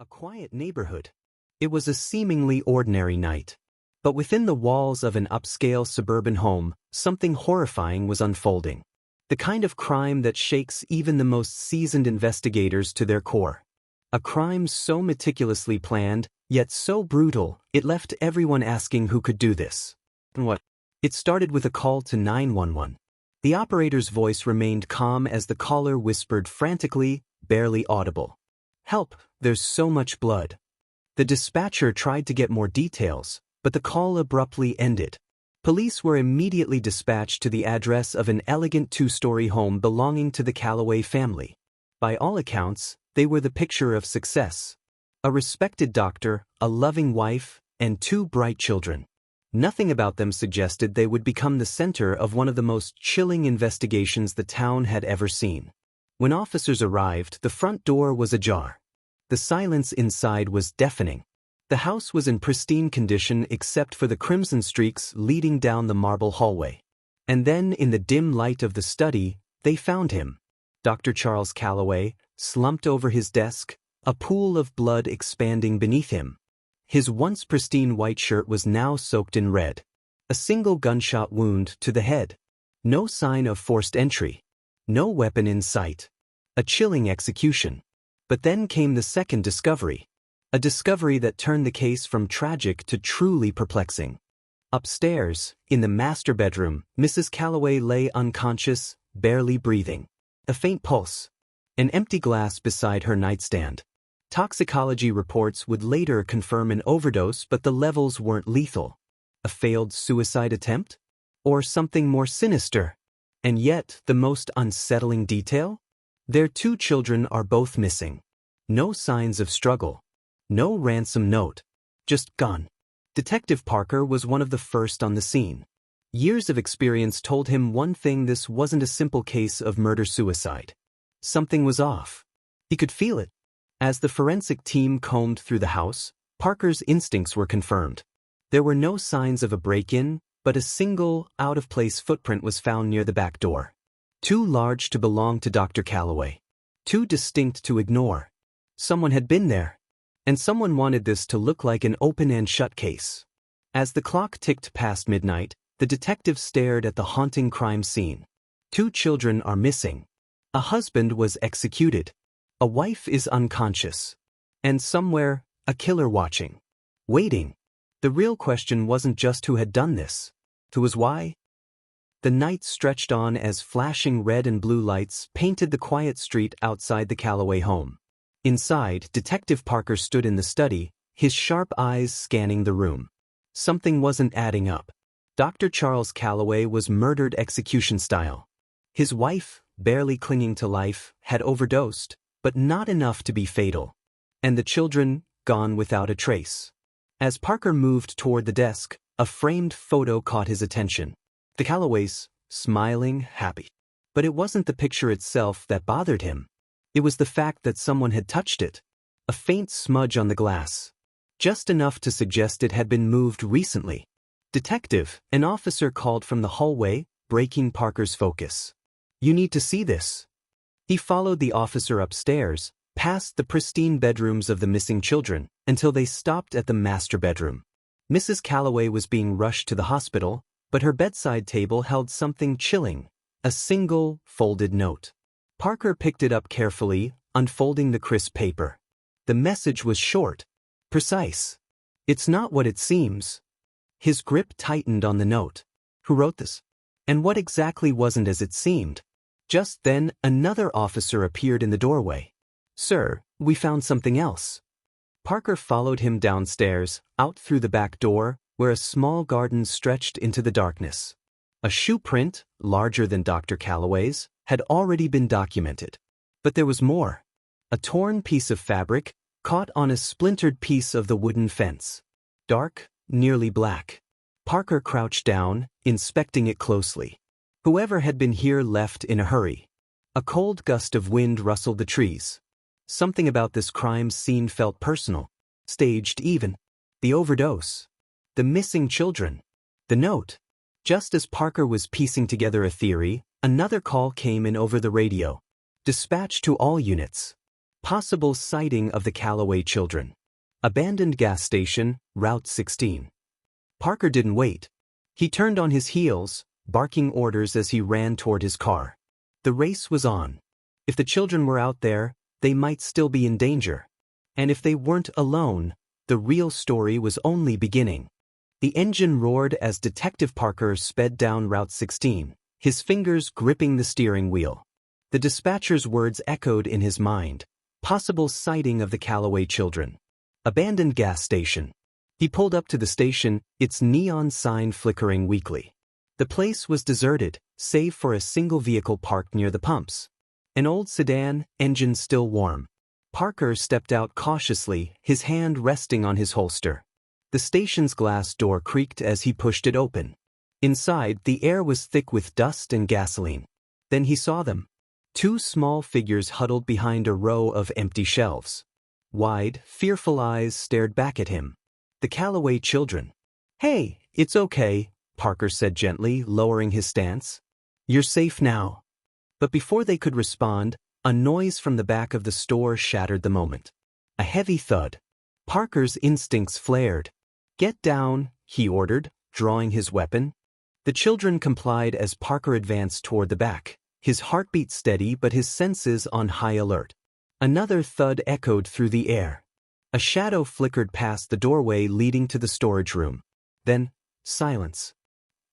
A quiet neighborhood. It was a seemingly ordinary night. But within the walls of an upscale suburban home, something horrifying was unfolding. The kind of crime that shakes even the most seasoned investigators to their core. A crime so meticulously planned, yet so brutal, it left everyone asking who could do this. And what? It started with a call to 911. The operator's voice remained calm as the caller whispered frantically, barely audible. "Help, there's so much blood." The dispatcher tried to get more details, but the call abruptly ended. Police were immediately dispatched to the address of an elegant two-story home belonging to the Calloway family. By all accounts, they were the picture of success. A respected doctor, a loving wife, and two bright children. Nothing about them suggested they would become the center of one of the most chilling investigations the town had ever seen. When officers arrived, the front door was ajar. The silence inside was deafening. The house was in pristine condition except for the crimson streaks leading down the marble hallway. And then, in the dim light of the study, they found him. Dr. Charles Calloway, slumped over his desk, a pool of blood expanding beneath him. His once pristine white shirt was now soaked in red. A single gunshot wound to the head. No sign of forced entry. No weapon in sight. A chilling execution. But then came the second discovery. A discovery that turned the case from tragic to truly perplexing. Upstairs, in the master bedroom, Mrs. Calloway lay unconscious, barely breathing. A faint pulse. An empty glass beside her nightstand. Toxicology reports would later confirm an overdose, but the levels weren't lethal. A failed suicide attempt? Or something more sinister? And yet, the most unsettling detail? Their two children are both missing. No signs of struggle. No ransom note. Just gone. Detective Parker was one of the first on the scene. Years of experience told him one thing: this wasn't a simple case of murder-suicide. Something was off. He could feel it. As the forensic team combed through the house, Parker's instincts were confirmed. There were no signs of a break-in, but a single, out-of-place footprint was found near the back door. Too large to belong to Dr. Calloway. Too distinct to ignore. Someone had been there. And someone wanted this to look like an open and shut case. As the clock ticked past midnight, the detective stared at the haunting crime scene. Two children are missing. A husband was executed. A wife is unconscious. And somewhere, a killer watching. Waiting. The real question wasn't just who had done this. It was why. The night stretched on as flashing red and blue lights painted the quiet street outside the Calloway home. Inside, Detective Parker stood in the study, his sharp eyes scanning the room. Something wasn't adding up. Dr. Charles Calloway was murdered execution style. His wife, barely clinging to life, had overdosed, but not enough to be fatal. And the children, gone without a trace. As Parker moved toward the desk, a framed photo caught his attention. The Calloways, smiling, happy. But it wasn't the picture itself that bothered him. It was the fact that someone had touched it. A faint smudge on the glass. Just enough to suggest it had been moved recently. "Detective," an officer called from the hallway, breaking Parker's focus. "You need to see this." He followed the officer upstairs, past the pristine bedrooms of the missing children, until they stopped at the master bedroom. Mrs. Calloway was being rushed to the hospital, but her bedside table held something chilling. A single, folded note. Parker picked it up carefully, unfolding the crisp paper. The message was short. Precise. "It's not what it seems." His grip tightened on the note. Who wrote this? And what exactly wasn't as it seemed? Just then, another officer appeared in the doorway. "Sir, we found something else." Parker followed him downstairs, out through the back door, where a small garden stretched into the darkness. A shoe print, larger than Dr. Calloway's, had already been documented. But there was more. A torn piece of fabric, caught on a splintered piece of the wooden fence. Dark, nearly black. Parker crouched down, inspecting it closely. Whoever had been here left in a hurry. A cold gust of wind rustled the trees. Something about this crime scene felt personal. Staged even. The overdose. The missing children. The note. Just as Parker was piecing together a theory, another call came in over the radio. "Dispatch to all units. Possible sighting of the Calloway children. Abandoned gas station, Route 16. Parker didn't wait. He turned on his heels, barking orders as he ran toward his car. The race was on. If the children were out there, they might still be in danger. And if they weren't alone, the real story was only beginning. The engine roared as Detective Parker sped down Route 16, his fingers gripping the steering wheel. The dispatcher's words echoed in his mind. Possible sighting of the Calloway children. Abandoned gas station. He pulled up to the station, its neon sign flickering weakly. The place was deserted, save for a single vehicle parked near the pumps. An old sedan, engine still warm. Parker stepped out cautiously, his hand resting on his holster. The station's glass door creaked as he pushed it open. Inside, the air was thick with dust and gasoline. Then he saw them. Two small figures huddled behind a row of empty shelves. Wide, fearful eyes stared back at him. The Calloway children. "Hey, it's okay," Parker said gently, lowering his stance. "You're safe now." But before they could respond, a noise from the back of the store shattered the moment. A heavy thud. Parker's instincts flared. "Get down," he ordered, drawing his weapon. The children complied as Parker advanced toward the back, his heartbeat steady but his senses on high alert. Another thud echoed through the air. A shadow flickered past the doorway leading to the storage room. Then, silence.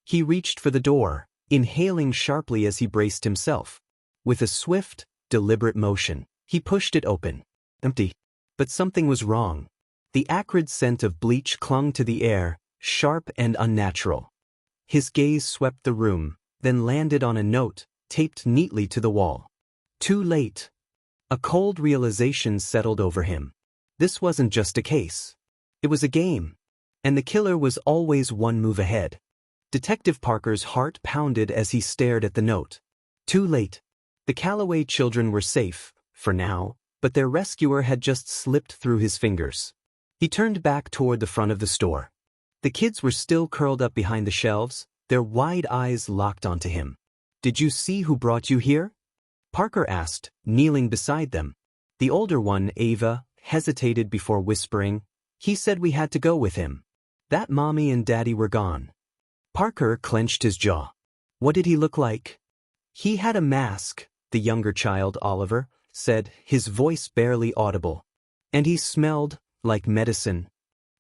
He reached for the door, inhaling sharply as he braced himself. With a swift, deliberate motion, he pushed it open. Empty. But something was wrong. The acrid scent of bleach clung to the air, sharp and unnatural. His gaze swept the room, then landed on a note, taped neatly to the wall. Too late. A cold realization settled over him. This wasn't just a case. It was a game. And the killer was always one move ahead. Detective Parker's heart pounded as he stared at the note. Too late. The Calloway children were safe, for now, but their rescuer had just slipped through his fingers. He turned back toward the front of the store. The kids were still curled up behind the shelves, their wide eyes locked onto him. "Did you see who brought you here?" Parker asked, kneeling beside them. The older one, Ava, hesitated before whispering, "He said we had to go with him. That Mommy and Daddy were gone." Parker clenched his jaw. What did he look like? "He had a mask," the younger child, Oliver, said, his voice barely audible. "And he smelled like medicine."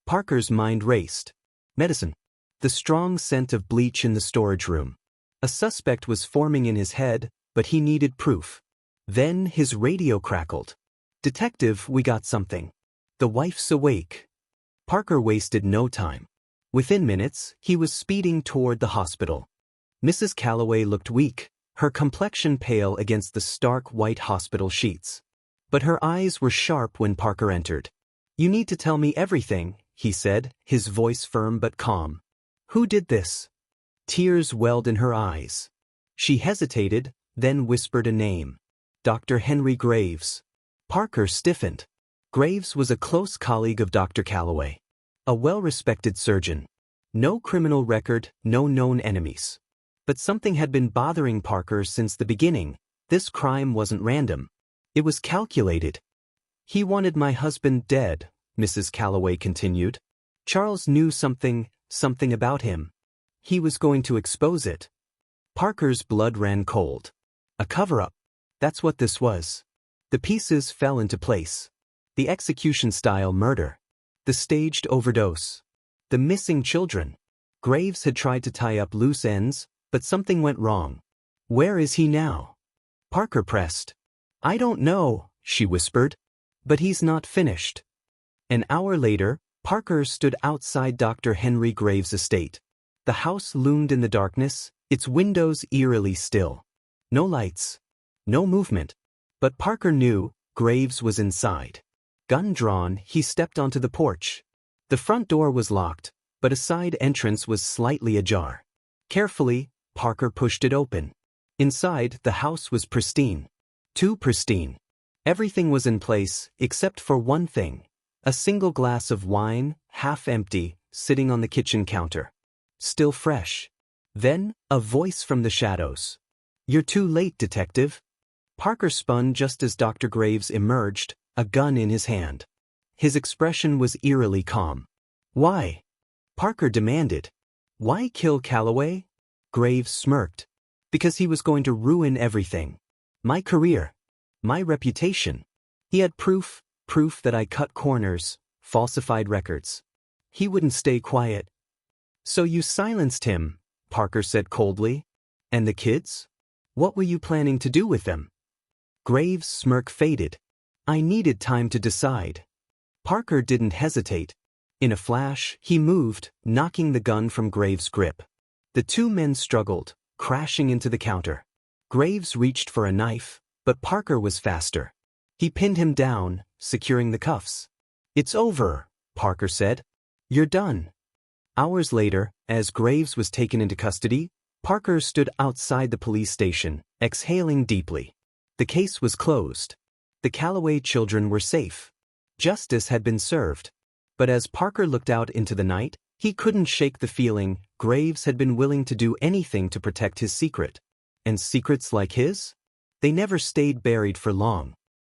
Parker's mind raced. Medicine. The strong scent of bleach in the storage room. A suspect was forming in his head, but he needed proof. Then his radio crackled. "Detective, we got something. The wife's awake." Parker wasted no time. Within minutes, he was speeding toward the hospital. Mrs. Calloway looked weak, her complexion pale against the stark white hospital sheets. But her eyes were sharp when Parker entered. "You need to tell me everything," he said, his voice firm but calm. "Who did this?" Tears welled in her eyes. She hesitated, then whispered a name. Dr. Henry Graves. Parker stiffened. Graves was a close colleague of Dr. Calloway. A well-respected surgeon. No criminal record, no known enemies. But something had been bothering Parker since the beginning. This crime wasn't random. It was calculated. "He wanted my husband dead," Mrs. Calloway continued. "Charles knew something about him. He was going to expose it." Parker's blood ran cold. A cover-up. That's what this was. The pieces fell into place. The execution-style murder. The staged overdose. The missing children. Graves had tried to tie up loose ends, but something went wrong. "Where is he now?" Parker pressed. "I don't know," she whispered. "But he's not finished." An hour later, Parker stood outside Dr. Henry Graves' estate. The house loomed in the darkness, its windows eerily still. No lights. No movement. But Parker knew Graves was inside. Gun drawn, he stepped onto the porch. The front door was locked, but a side entrance was slightly ajar. Carefully, Parker pushed it open. Inside, the house was pristine. Too pristine. Everything was in place, except for one thing. A single glass of wine, half empty, sitting on the kitchen counter. Still fresh. Then, a voice from the shadows. "You're too late, detective." Parker spun just as Dr. Graves emerged, a gun in his hand. His expression was eerily calm. "Why?" Parker demanded. "Why kill Calloway?" Graves smirked. "Because he was going to ruin everything. My career. My reputation. He had proof that I cut corners, falsified records. He wouldn't stay quiet." "So you silenced him," Parker said coldly. "And the kids? What were you planning to do with them?" Graves' smirk faded. "I needed time to decide." Parker didn't hesitate. In a flash, he moved, knocking the gun from Graves' grip. The two men struggled, crashing into the counter. Graves reached for a knife, but Parker was faster. He pinned him down, securing the cuffs. "It's over," Parker said. "You're done." Hours later, as Graves was taken into custody, Parker stood outside the police station, exhaling deeply. The case was closed. The Calloway children were safe. Justice had been served. But as Parker looked out into the night, he couldn't shake the feeling Graves had been willing to do anything to protect his secret. And secrets like his? They never stayed buried for long.